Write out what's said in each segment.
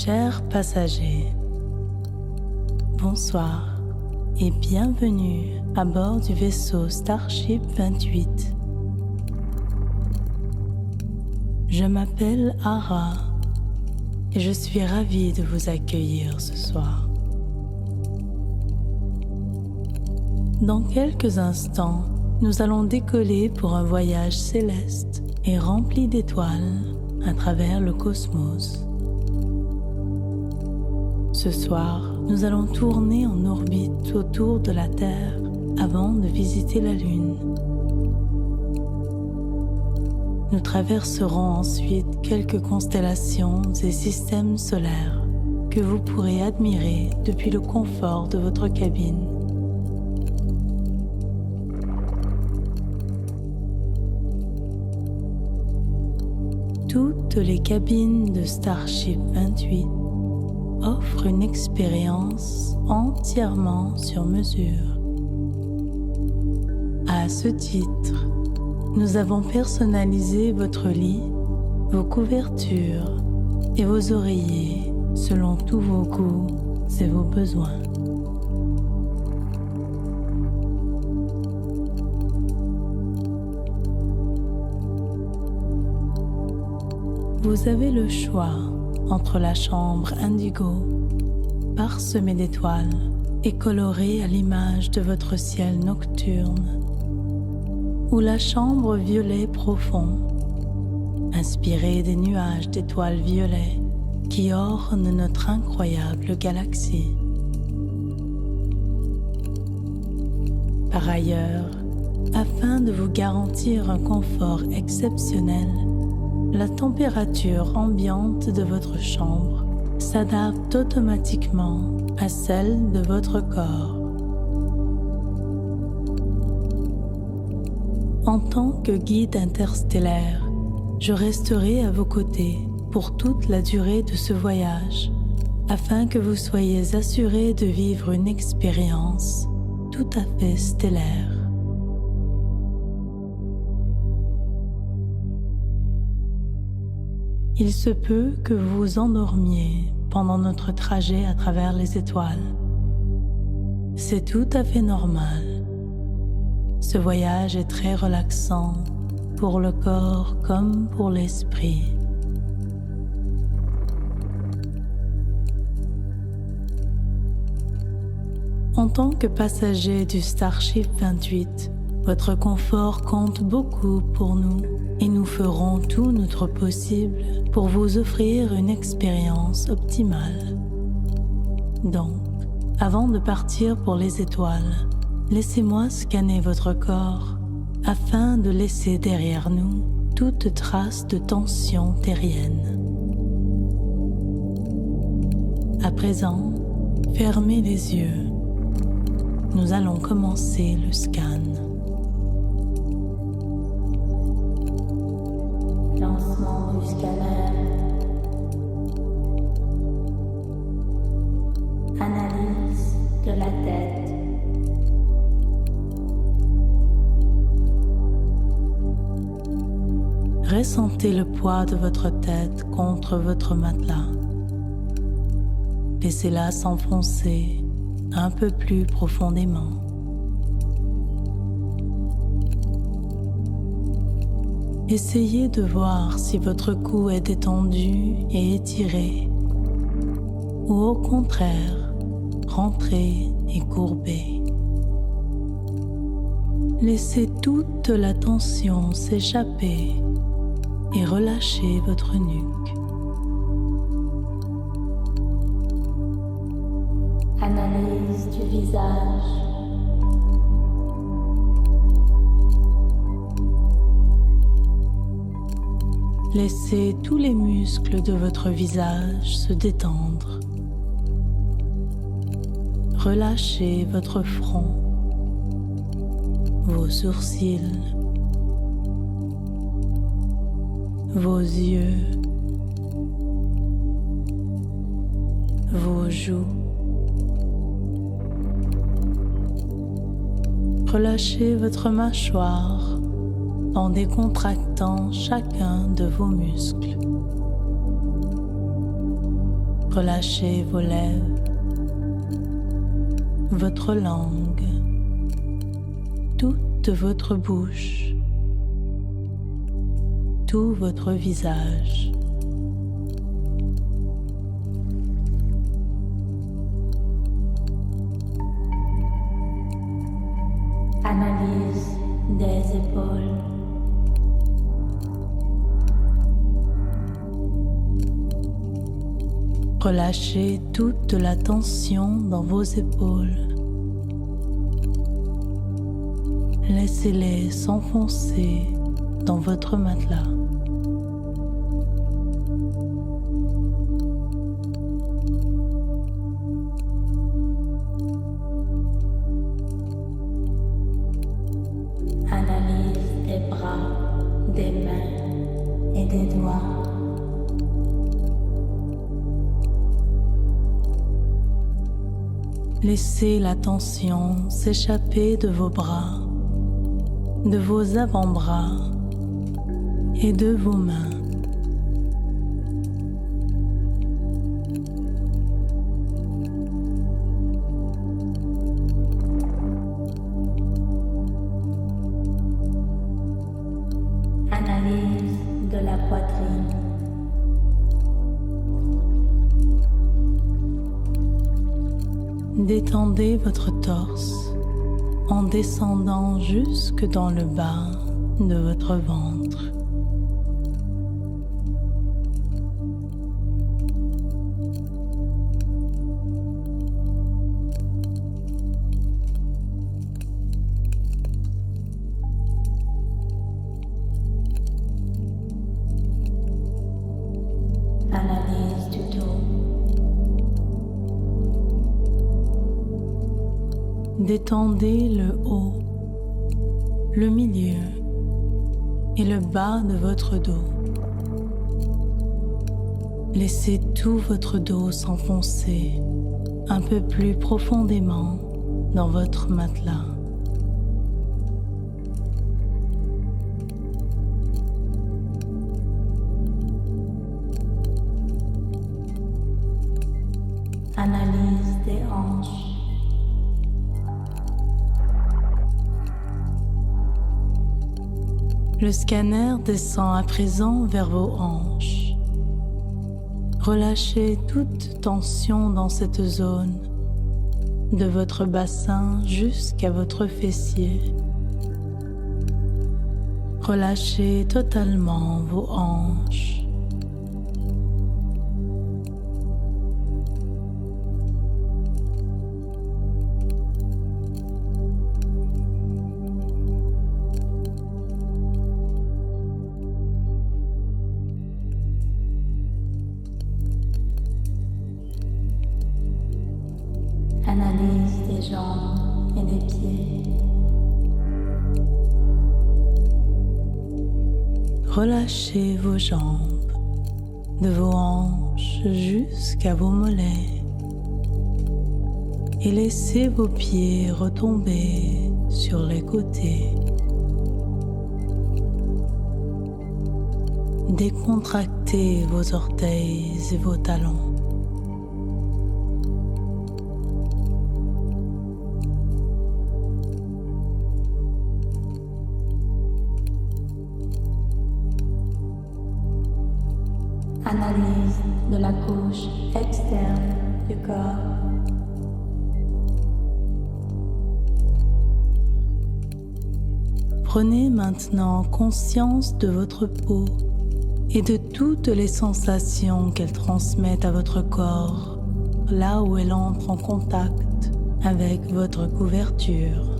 Chers passagers, bonsoir et bienvenue à bord du vaisseau Starship 28. Je m'appelle Ara et je suis ravie de vous accueillir ce soir. Dans quelques instants, nous allons décoller pour un voyage céleste et rempli d'étoiles à travers le cosmos. Ce soir, nous allons tourner en orbite autour de la Terre avant de visiter la Lune. Nous traverserons ensuite quelques constellations et systèmes solaires que vous pourrez admirer depuis le confort de votre cabine. Toutes les cabines de Starship 28 offrent une expérience entièrement sur mesure. À ce titre, nous avons personnalisé votre lit, vos couvertures et vos oreillers selon tous vos goûts et vos besoins. Vous avez le choix entre la chambre indigo, parsemée d'étoiles et colorée à l'image de votre ciel nocturne, ou la chambre violet profond, inspirée des nuages d'étoiles violets qui ornent notre incroyable galaxie. Par ailleurs, afin de vous garantir un confort exceptionnel, la température ambiante de votre chambre s'adapte automatiquement à celle de votre corps. En tant que guide interstellaire, je resterai à vos côtés pour toute la durée de ce voyage, afin que vous soyez assurés de vivre une expérience tout à fait stellaire. Il se peut que vous vous endormiez pendant notre trajet à travers les étoiles. C'est tout à fait normal. Ce voyage est très relaxant pour le corps comme pour l'esprit. En tant que passager du Starship 28, votre confort compte beaucoup pour nous et nous ferons tout notre possible pour vous offrir une expérience optimale. Donc, avant de partir pour les étoiles, laissez-moi scanner votre corps afin de laisser derrière nous toute trace de tension terrienne. À présent, fermez les yeux. Nous allons commencer le scan. Lancement du scanner. Analyse de la tête. Ressentez le poids de votre tête contre votre matelas. Laissez-la s'enfoncer un peu plus profondément. Essayez de voir si votre cou est détendu et étiré, ou au contraire, rentré et courbé. Laissez toute la tension s'échapper et relâchez votre nuque. Analyse du visage. Laissez tous les muscles de votre visage se détendre. Relâchez votre front, vos sourcils, vos yeux, vos joues. Relâchez votre mâchoire en décontractant chacun de vos muscles. Relâchez vos lèvres, votre langue, toute votre bouche, tout votre visage. Analyse des épaules. Relâchez toute la tension dans vos épaules. Laissez-les s'enfoncer dans votre matelas. Analyse des bras, des mains et des doigts. Laissez la tension s'échapper de vos bras, de vos avant-bras et de vos mains. Analyse de la poitrine. Détendez votre torse en descendant jusque dans le bas de votre ventre. Analyse du dos. Détendez le haut, le milieu et le bas de votre dos. Laissez tout votre dos s'enfoncer un peu plus profondément dans votre matelas. Analyse des hanches. Le scanner descend à présent vers vos hanches. Relâchez toute tension dans cette zone, de votre bassin jusqu'à votre fessier. Relâchez totalement vos hanches. Analyse des jambes et des pieds. Relâchez vos jambes, de vos hanches jusqu'à vos mollets, et laissez vos pieds retomber sur les côtés. Décontractez vos orteils et vos talons. Analyse de la couche externe du corps. Prenez maintenant conscience de votre peau et de toutes les sensations qu'elle transmet à votre corps, là où elle entre en contact avec votre couverture,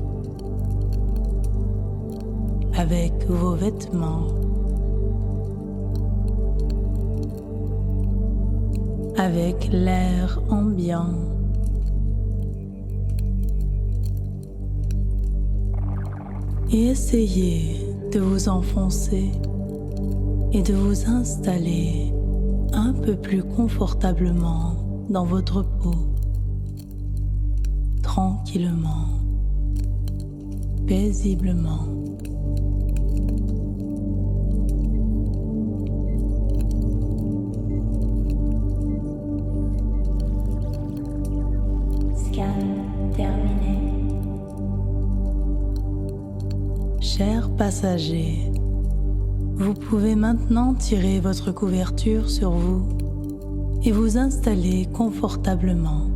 avec vos vêtements, avec l'air ambiant. Et essayez de vous enfoncer et de vous installer un peu plus confortablement dans votre peau, tranquillement, paisiblement. passagers, vous pouvez maintenant tirer votre couverture sur vous et vous installer confortablement.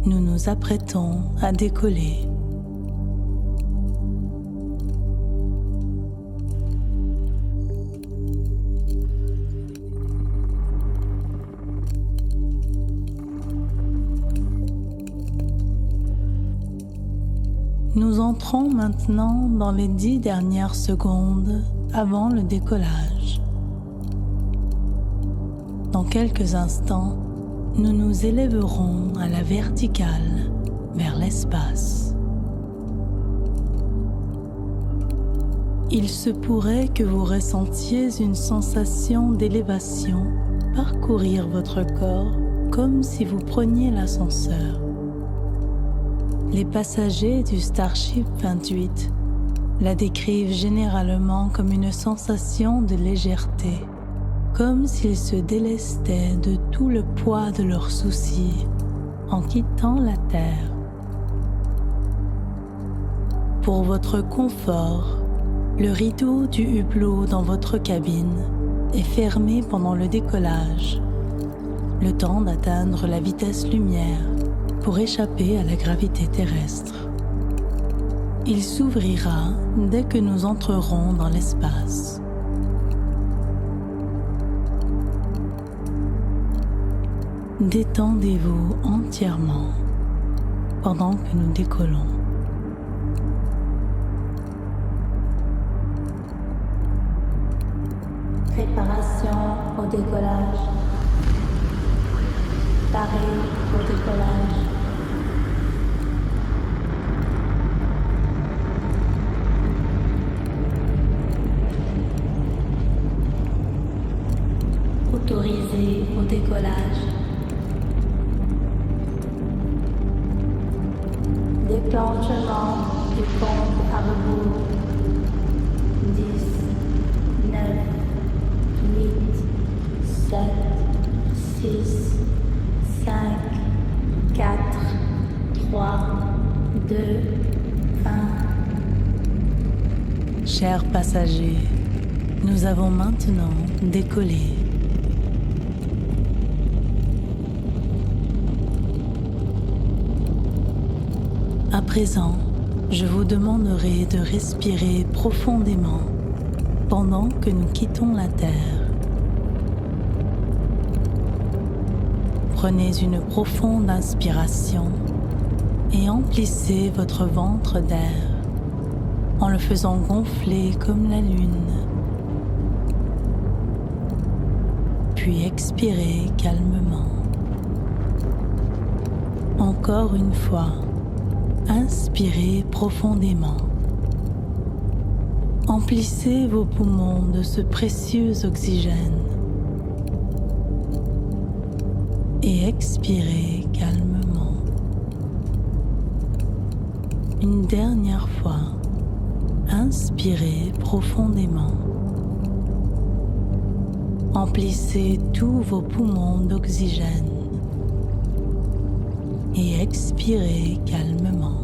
Nous nous apprêtons à décoller. Nous entrons maintenant dans les 10 dernières secondes avant le décollage. Dans quelques instants, nous nous élèverons à la verticale vers l'espace. Il se pourrait que vous ressentiez une sensation d'élévation parcourir votre corps comme si vous preniez l'ascenseur. Les passagers du Starship 28 la décrivent généralement comme une sensation de légèreté, comme s'ils se délestaient de tout le poids de leurs soucis en quittant la Terre. Pour votre confort, le rideau du hublot dans votre cabine est fermé pendant le décollage, le temps d'atteindre la vitesse lumière pour échapper à la gravité terrestre. Il s'ouvrira dès que nous entrerons dans l'espace. Détendez-vous entièrement pendant que nous décollons. Préparation au décollage. Paré au décollage. Autorisé au décollage. Déclenchement du compte à rebours. 10, 9, 8, 7, 6, 5, 4, 3, 2, 1. Chers passagers, nous avons maintenant décollé. À présent, je vous demanderai de respirer profondément pendant que nous quittons la Terre. Prenez une profonde inspiration et emplissez votre ventre d'air en le faisant gonfler comme la lune. Puis expirez calmement. Encore une fois, inspirez profondément. Emplissez vos poumons de ce précieux oxygène et expirez calmement. Une dernière fois, inspirez profondément. Emplissez tous vos poumons d'oxygène et expirez calmement.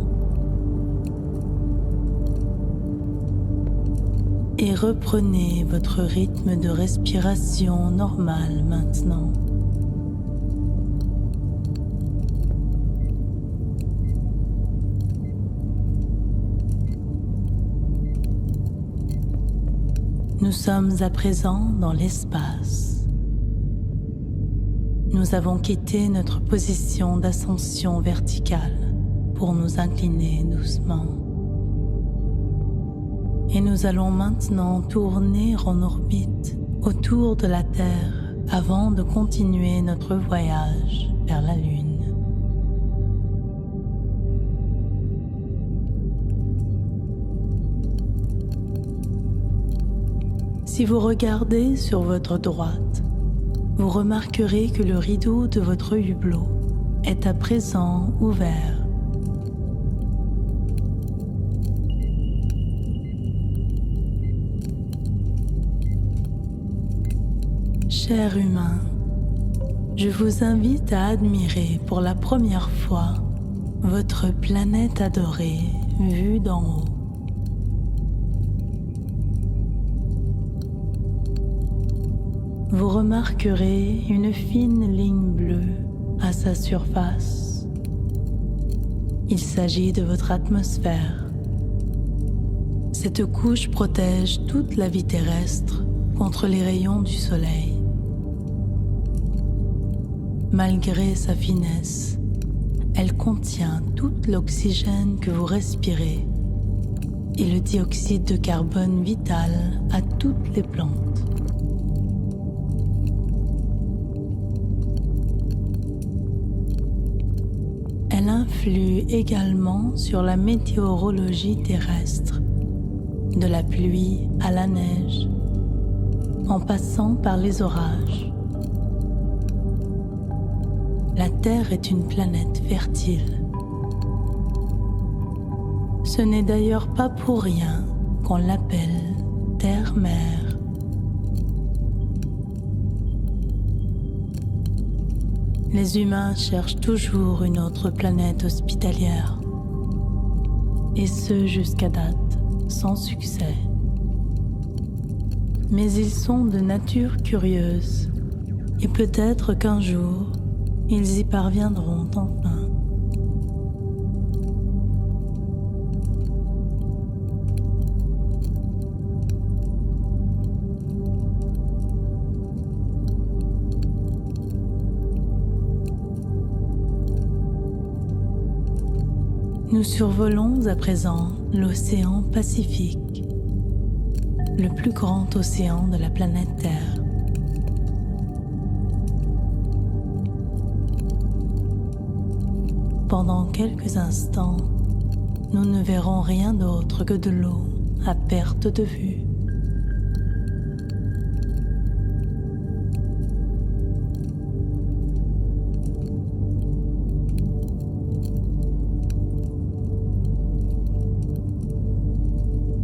Et reprenez votre rythme de respiration normal maintenant. Nous sommes à présent dans l'espace. Nous avons quitté notre position d'ascension verticale pour nous incliner doucement. Et nous allons maintenant tourner en orbite autour de la Terre avant de continuer notre voyage vers la Lune. Si vous regardez sur votre droite, vous remarquerez que le rideau de votre hublot est à présent ouvert. Cher humain, je vous invite à admirer pour la première fois votre planète adorée vue d'en haut. vous remarquerez une fine ligne bleue à sa surface. Il s'agit de votre atmosphère. Cette couche protège toute la vie terrestre contre les rayons du soleil. Malgré sa finesse, elle contient tout l'oxygène que vous respirez et le dioxyde de carbone vital à toutes les plantes. Elle influe également sur la météorologie terrestre, de la pluie à la neige, en passant par les orages. La Terre est une planète fertile. Ce n'est d'ailleurs pas pour rien qu'on l'appelle Terre-Mère. Les humains cherchent toujours une autre planète hospitalière, et ce jusqu'à date, sans succès. Mais ils sont de nature curieuse, et peut-être qu'un jour, ils y parviendront enfin. Nous survolons à présent l'océan Pacifique, le plus grand océan de la planète Terre. Pendant quelques instants, nous ne verrons rien d'autre que de l'eau à perte de vue.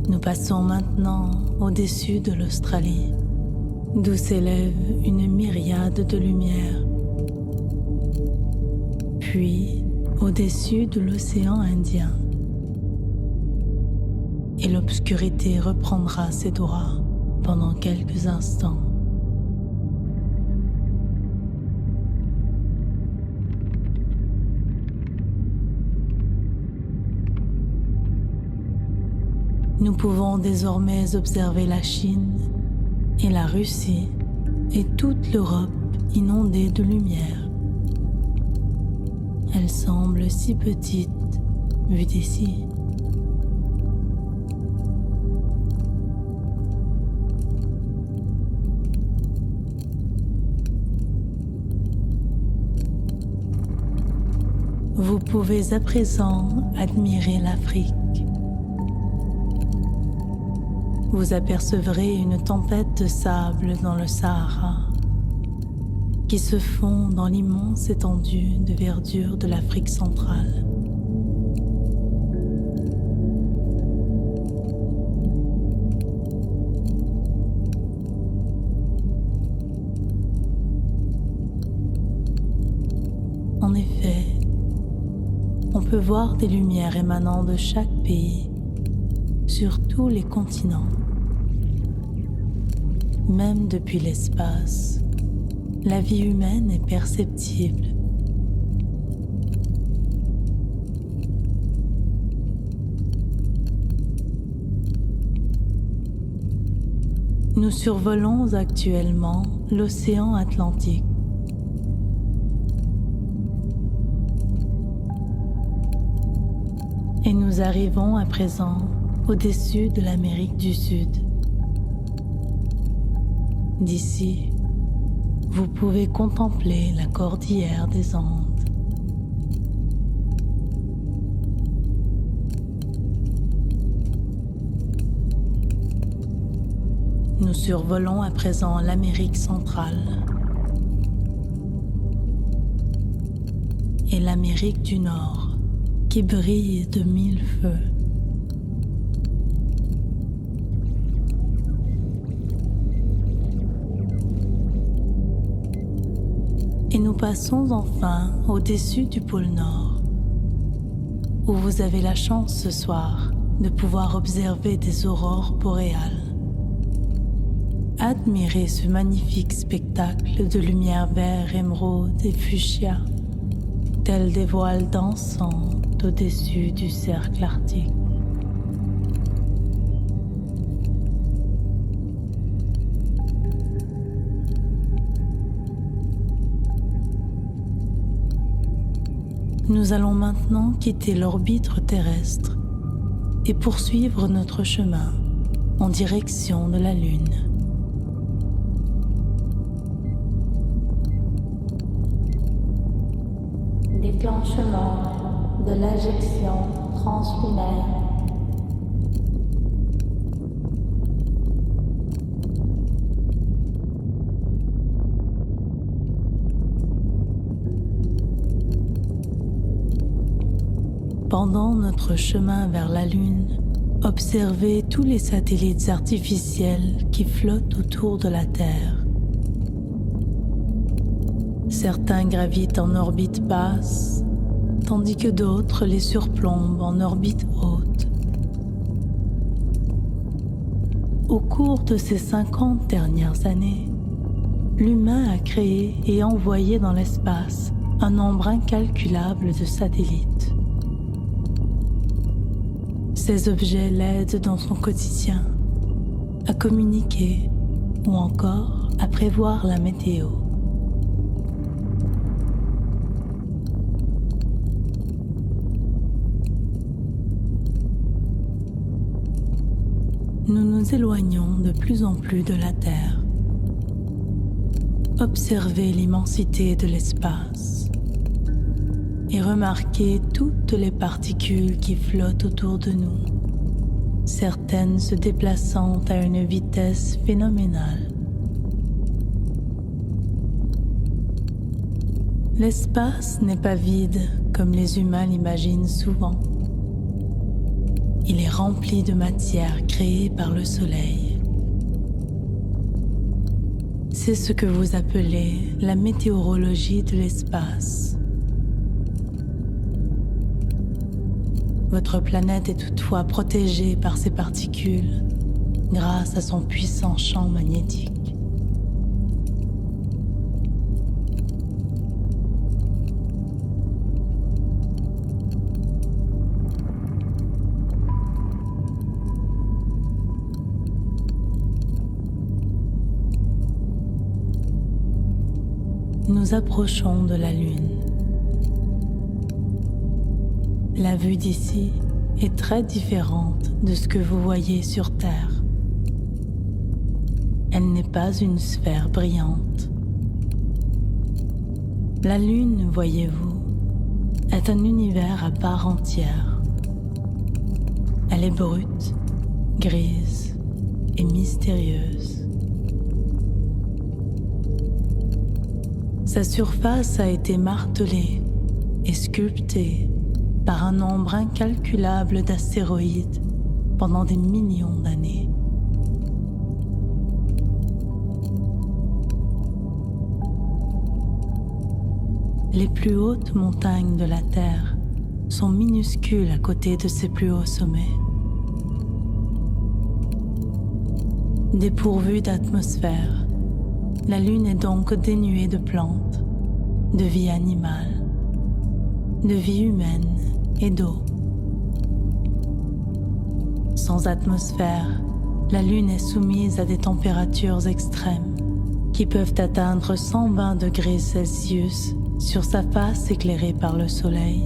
Nous passons maintenant au-dessus de l'Australie, d'où s'élève une myriade de lumières. Puis, au-dessus de l'océan Indien. Et l'obscurité reprendra ses droits pendant quelques instants. Nous pouvons désormais observer la Chine et la Russie et toute l'Europe inondée de lumière. Elle semble si petite vue d'ici. Vous pouvez à présent admirer l'Afrique. Vous apercevrez une tempête de sable dans le Sahara qui se fond dans l'immense étendue de verdure de l'Afrique centrale. En effet, on peut voir des lumières émanant de chaque pays sur tous les continents. Même depuis l'espace, la vie humaine est perceptible. Nous survolons actuellement l'océan Atlantique. Et nous arrivons à présent au-dessus de l'Amérique du Sud. D'ici, vous pouvez contempler la cordillère des Andes. Nous survolons à présent l'Amérique centrale et l'Amérique du Nord qui brille de mille feux. Et nous passons enfin au-dessus du pôle Nord, où vous avez la chance ce soir de pouvoir observer des aurores boréales. admirez ce magnifique spectacle de lumière vert, émeraude et fuchsia, tels des voiles dansantes au-dessus du cercle arctique. Nous allons maintenant quitter l'orbite terrestre et poursuivre notre chemin en direction de la Lune. Déclenchement de l'injection translunaire. Pendant notre chemin vers la Lune, observez tous les satellites artificiels qui flottent autour de la Terre. Certains gravitent en orbite basse, tandis que d'autres les surplombent en orbite haute. Au cours de ces 50 dernières années, l'humain a créé et envoyé dans l'espace un nombre incalculable de satellites. Ces objets l'aident dans son quotidien, à communiquer ou encore à prévoir la météo. Nous nous éloignons de plus en plus de la Terre. Observez l'immensité de l'espace et remarquez toutes les particules qui flottent autour de nous, certaines se déplaçant à une vitesse phénoménale. L'espace n'est pas vide comme les humains l'imaginent souvent. Il est rempli de matière créée par le Soleil. C'est ce que vous appelez la météorologie de l'espace. Votre planète est toutefois protégée par ces particules grâce à son puissant champ magnétique. Nous approchons de la Lune. La vue d'ici est très différente de ce que vous voyez sur Terre. Elle n'est pas une sphère brillante. La Lune, voyez-vous, est un univers à part entière. Elle est brute, grise et mystérieuse. Sa surface a été martelée et sculptée par un nombre incalculable d'astéroïdes pendant des millions d'années. Les plus hautes montagnes de la Terre sont minuscules à côté de ses plus hauts sommets. Dépourvue d'atmosphère, la Lune est donc dénuée de plantes, de vie animale, de vie humaine et d'eau. Sans atmosphère, la Lune est soumise à des températures extrêmes qui peuvent atteindre 120 degrés Celsius sur sa face éclairée par le Soleil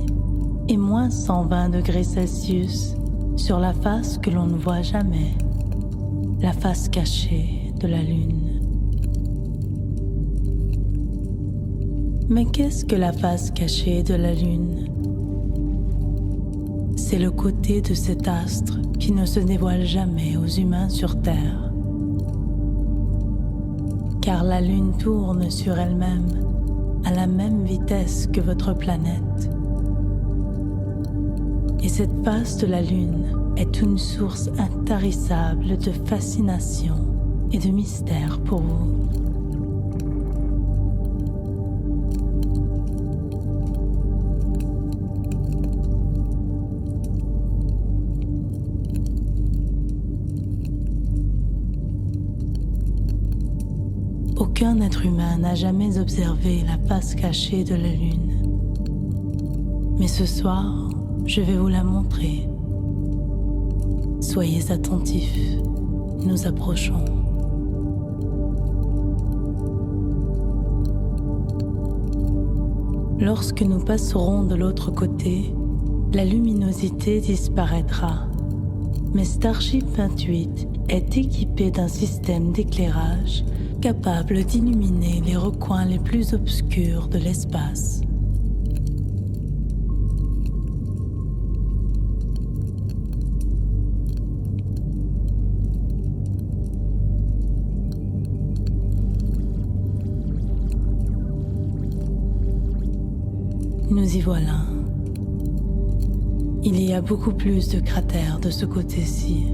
et moins 120 degrés Celsius sur la face que l'on ne voit jamais, la face cachée de la Lune. Mais qu'est-ce que la face cachée de la Lune ? C'est le côté de cet astre qui ne se dévoile jamais aux humains sur Terre. Car la Lune tourne sur elle-même à la même vitesse que votre planète. Et cette face de la Lune est une source intarissable de fascination et de mystère pour vous. Aucun être humain n'a jamais observé la face cachée de la Lune. Mais ce soir, je vais vous la montrer. Soyez attentifs, nous approchons. Lorsque nous passerons de l'autre côté, la luminosité disparaîtra. Mais Starship 28 est équipé d'un système d'éclairage capable d'illuminer les recoins les plus obscurs de l'espace. Nous y voilà. Il y a beaucoup plus de cratères de ce côté-ci.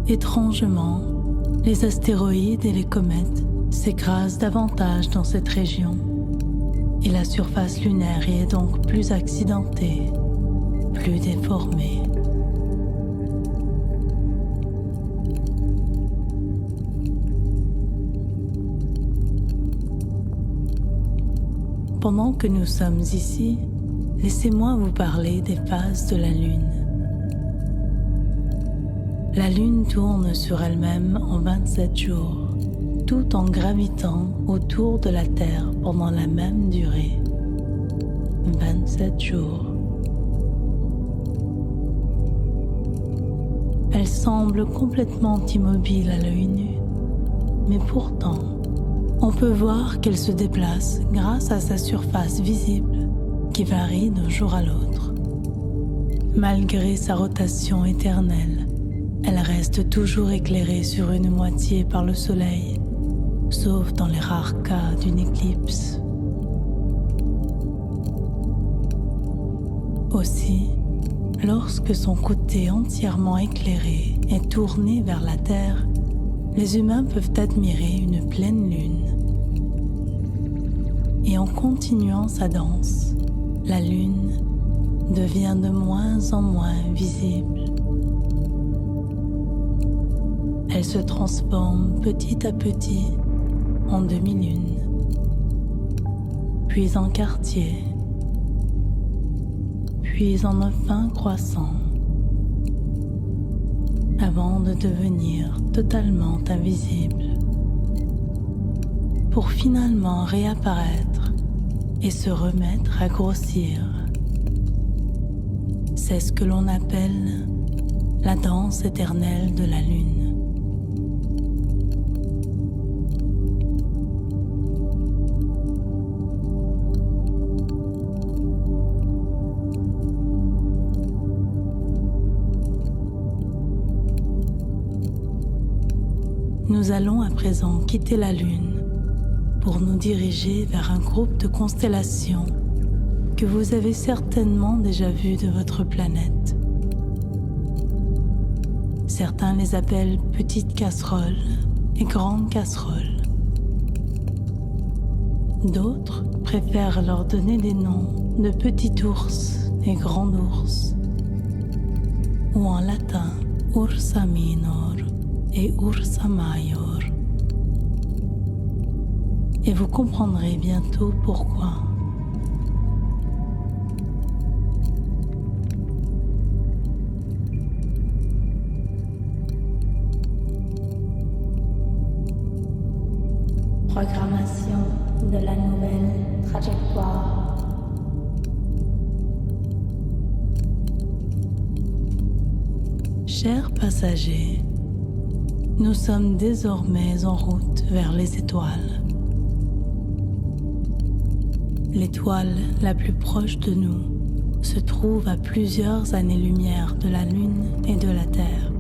Étrangement, les astéroïdes et les comètes s'écrasent davantage dans cette région et la surface lunaire y est donc plus accidentée, plus déformée. Pendant que nous sommes ici, laissez-moi vous parler des phases de la Lune. La Lune tourne sur elle-même en 27 jours, tout en gravitant autour de la Terre pendant la même durée. 27 jours. Elle semble complètement immobile à l'œil nu, mais pourtant, on peut voir qu'elle se déplace grâce à sa surface visible qui varie d'un jour à l'autre. Malgré sa rotation éternelle, elle reste toujours éclairée sur une moitié par le soleil, sauf dans les rares cas d'une éclipse. Aussi, lorsque son côté entièrement éclairé est tourné vers la Terre, les humains peuvent admirer une pleine lune. Et en continuant sa danse, la lune devient de moins en moins visible. Elle se transforme petit à petit en demi-lune, puis en quartier, puis en un fin croissant, avant de devenir totalement invisible, pour finalement réapparaître et se remettre à grossir. C'est ce que l'on appelle la danse éternelle de la Lune. Nous allons à présent quitter la Lune pour nous diriger vers un groupe de constellations que vous avez certainement déjà vues de votre planète. Certains les appellent petites casseroles et grandes casseroles. D'autres préfèrent leur donner des noms de petit ours et grand ours, ou en latin Ursa minor et Ursa major. Et vous comprendrez bientôt pourquoi. Programmation de la nouvelle trajectoire. Chers passagers, nous sommes désormais en route vers les étoiles. L'étoile la plus proche de nous se trouve à plusieurs années-lumière de la Lune et de la Terre.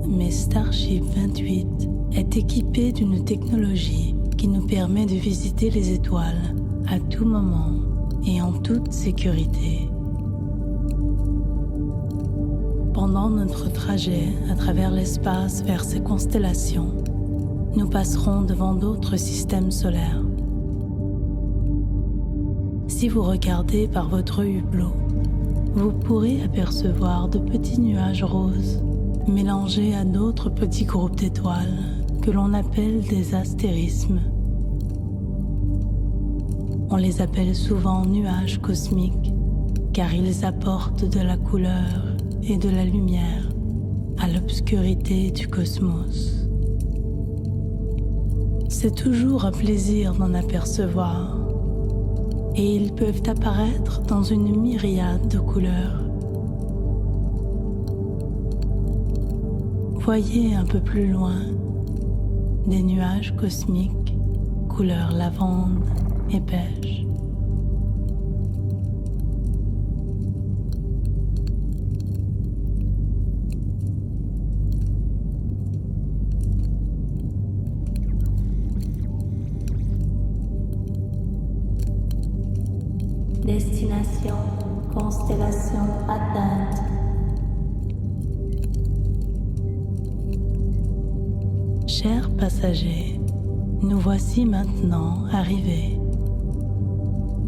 Mais Starship 28 est équipé d'une technologie qui nous permet de visiter les étoiles à tout moment et en toute sécurité. Pendant notre trajet à travers l'espace vers ces constellations, nous passerons devant d'autres systèmes solaires. Si vous regardez par votre hublot, vous pourrez apercevoir de petits nuages roses mélangés à d'autres petits groupes d'étoiles que l'on appelle des astérismes. On les appelle souvent nuages cosmiques car ils apportent de la couleur et de la lumière à l'obscurité du cosmos. C'est toujours un plaisir d'en apercevoir et ils peuvent apparaître dans une myriade de couleurs. Voyez un peu plus loin des nuages cosmiques couleur lavande et beige. Destination, constellation atteinte. Chers passagers, nous voici maintenant arrivés.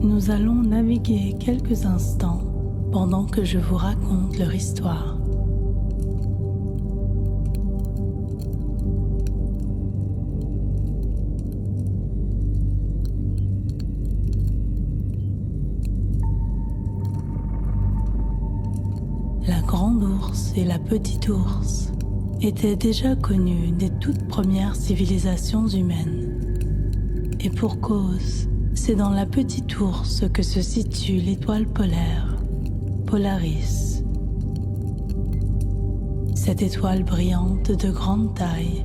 Nous allons naviguer quelques instants pendant que je vous raconte leur histoire. La grande ours et la petite ours étaient déjà connus des toutes premières civilisations humaines. Et pour cause, c'est dans la petite ours que se situe l'étoile polaire, Polaris. Cette étoile brillante de grande taille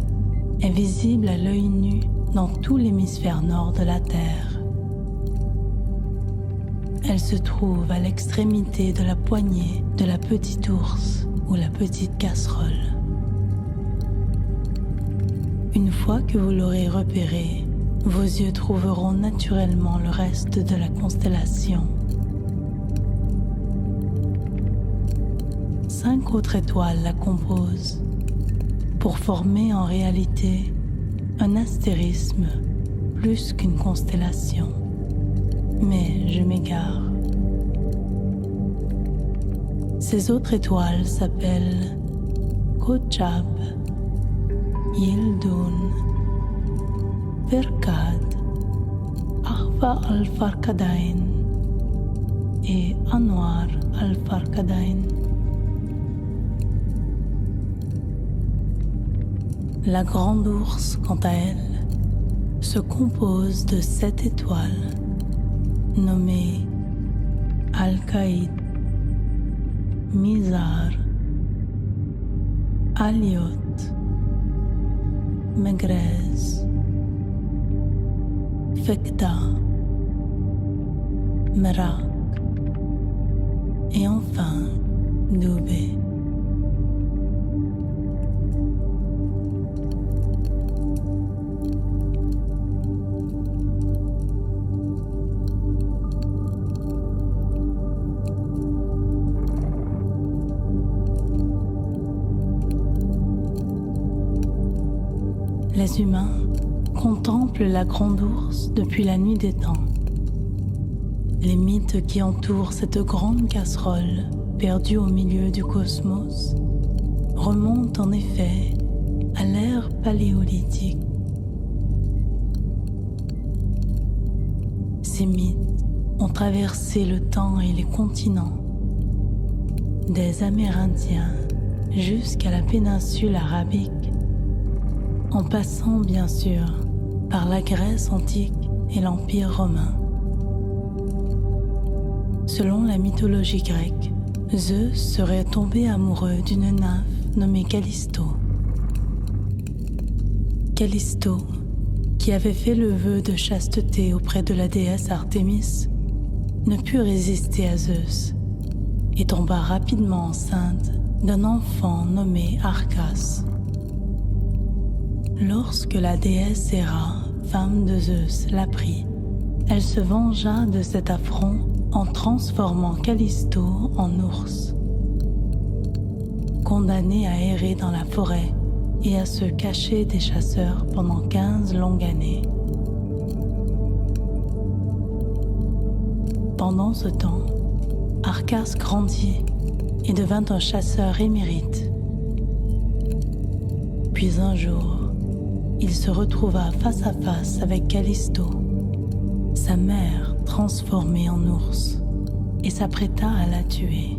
est visible à l'œil nu dans tout l'hémisphère nord de la Terre. Elle se trouve à l'extrémité de la poignée de la petite ours ou la petite casserole. Une fois que vous l'aurez repérée, vos yeux trouveront naturellement le reste de la constellation. 5 autres étoiles la composent, pour former en réalité un astérisme plus qu'une constellation. Mais je m'égare. Ces autres étoiles s'appellent Kochab, Yildun, Virkad, Ahva al-Farkadain et Anwar al-Farkadain. La grande ours, quant à elle, se compose de 7 étoiles nommées Al-Qaïd, Mizar, Aliot, Megrez, Fekta, Merak et enfin Doubé. Les humains contemplent la grande ours depuis la nuit des temps. Les mythes qui entourent cette grande casserole perdue au milieu du cosmos remontent en effet à l'ère paléolithique. Ces mythes ont traversé le temps et les continents, des Amérindiens jusqu'à la péninsule arabique, en passant bien sûr par la Grèce antique et l'Empire romain. Selon la mythologie grecque, Zeus serait tombé amoureux d'une nymphe nommée Callisto. Callisto, qui avait fait le vœu de chasteté auprès de la déesse Artémis, ne put résister à Zeus et tomba rapidement enceinte d'un enfant nommé Arcas. Lorsque la déesse Héra, femme de Zeus, l'apprit, elle se vengea de cet affront en transformant Callisto en ours. Condamnée à errer dans la forêt et à se cacher des chasseurs pendant 15 longues années. Pendant ce temps, Arcas grandit et devint un chasseur émérite. Puis un jour, il se retrouva face à face avec Callisto, sa mère transformée en ours, et s'apprêta à la tuer.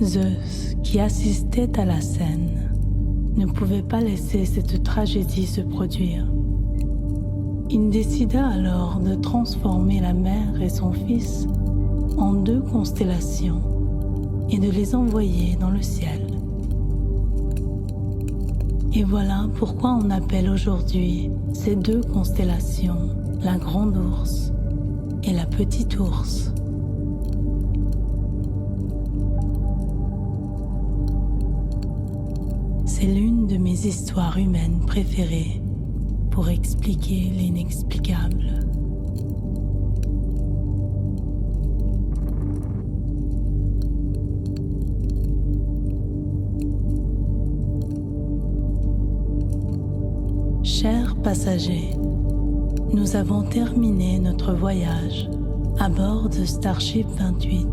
Zeus, qui assistait à la scène, ne pouvait pas laisser cette tragédie se produire. Il décida alors de transformer la mère et son fils en 2 constellations et de les envoyer dans le ciel. Et voilà pourquoi on appelle aujourd'hui ces 2 constellations la Grande Ourse et la Petite Ourse. C'est l'une de mes histoires humaines préférées pour expliquer l'inexplicable. Chers passagers, nous avons terminé notre voyage à bord de Starship 28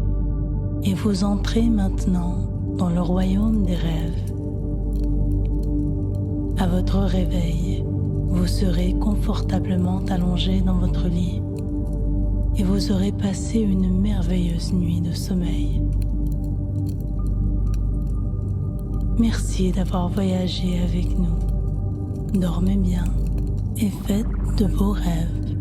et vous entrez maintenant dans le royaume des rêves. À votre réveil, vous serez confortablement allongé dans votre lit et vous aurez passé une merveilleuse nuit de sommeil. Merci d'avoir voyagé avec nous. Dormez bien et faites de beaux rêves.